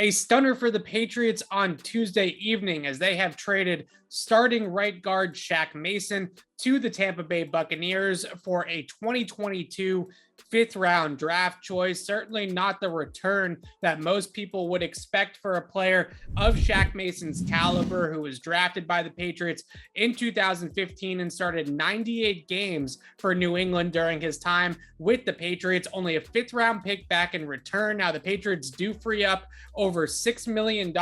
A stunner for the Patriots on Tuesday evening as they have traded starting right guard Shaq Mason to the Tampa Bay Buccaneers for a 2022 fifth-round draft choice. Certainly not the return that most people would expect for a player of Shaq Mason's caliber, who was drafted by the Patriots in 2015 and started 98 games for New England during his time with the Patriots. Only a fifth-round pick back in return. Now, the Patriots do free up over $6 million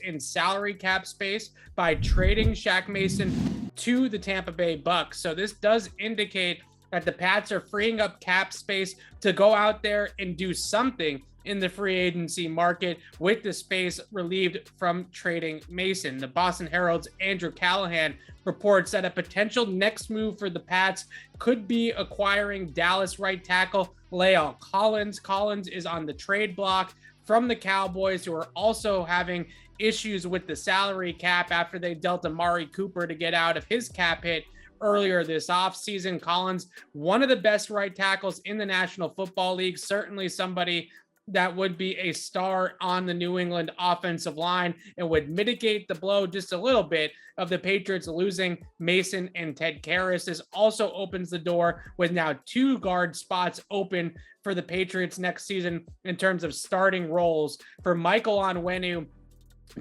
in salary cap space by trading Shaq Mason to the Tampa Bay Bucs. So this does indicate that the Pats are freeing up cap space to go out there and do something in the free agency market with the space relieved from trading Mason. The Boston Herald's Andrew Callahan reports that a potential next move for the Pats could be acquiring Dallas right tackle La'el Collins. Collins is on the trade block from the Cowboys, who are also having issues with the salary cap after they dealt Amari Cooper to get out of his cap hit earlier this offseason. Collins, one of the best right tackles in the National Football League, certainly somebody that would be a star on the New England offensive line and would mitigate the blow just a little bit of the Patriots losing Mason and Ted Karras. This also opens the door with now 2 guard spots open for the Patriots next season in terms of starting roles for Michael Onwenu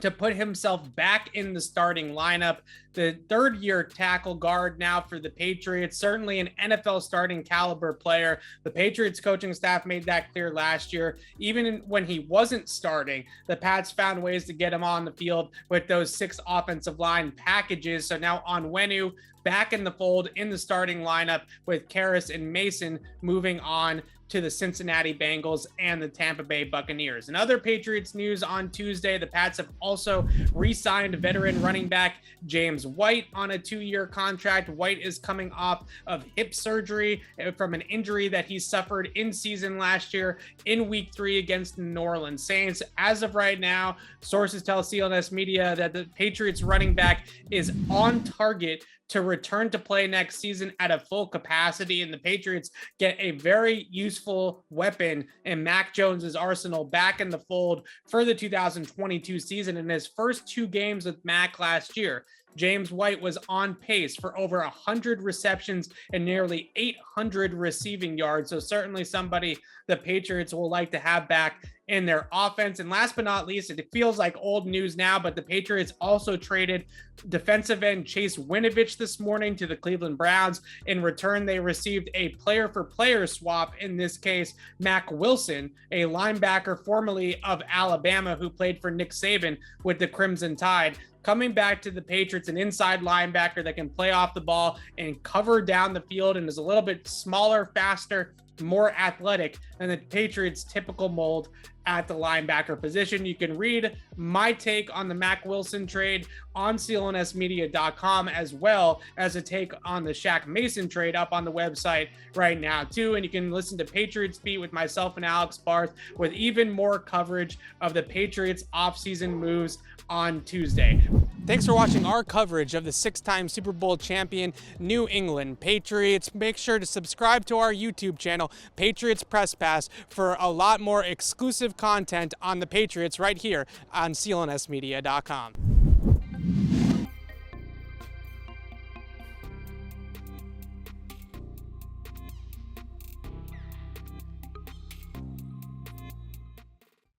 to put himself back in the starting lineup. The third-year tackle guard now for the Patriots, certainly an NFL starting caliber player. The Patriots coaching staff made that clear last year. Even when he wasn't starting, the Pats found ways to get him on the field with those 6 offensive line packages. So now Onwenu back in the fold in the starting lineup with Karras and Mason moving on to the Cincinnati Bengals and the Tampa Bay Buccaneers. In other Patriots news on Tuesday, the Pats have also re-signed veteran running back James White on a 2-year contract. White is coming off of hip surgery from an injury that he suffered in season last year in week 3 against the New Orleans Saints. As of right now, sources tell CLNS Media that the Patriots running back is on target to return to play next season at a full capacity, and the Patriots get a very useful weapon in Mac Jones's arsenal back in the fold for the 2022 season. In his first 2 games with Mac last year, James White was on pace for over 100 receptions and nearly 800 receiving yards. So certainly somebody the Patriots will like to have back in their offense. And last but not least, it feels like old news now, but the Patriots also traded defensive end Chase Winovich this morning to the Cleveland Browns. In return, they received a player-for-player swap, in this case, Mack Wilson, a linebacker formerly of Alabama who played for Nick Saban with the Crimson Tide, coming back to the Patriots, an inside linebacker that can play off the ball and cover down the field and is a little bit smaller, faster, more athletic than the Patriots' typical mold at the linebacker position. You can read my take on the Mack Wilson trade on CLNSmedia.com, as well as a take on the Shaq Mason trade up on the website right now too. And you can listen to Patriots Beat with myself and Alex Barth with even more coverage of the Patriots offseason moves on Tuesday. Thanks for watching our coverage of the 6-time Super Bowl champion New England Patriots. Make sure to subscribe to our YouTube channel, Patriots Press Pass, for a lot more exclusive content on the Patriots right here on CLNSmedia.com.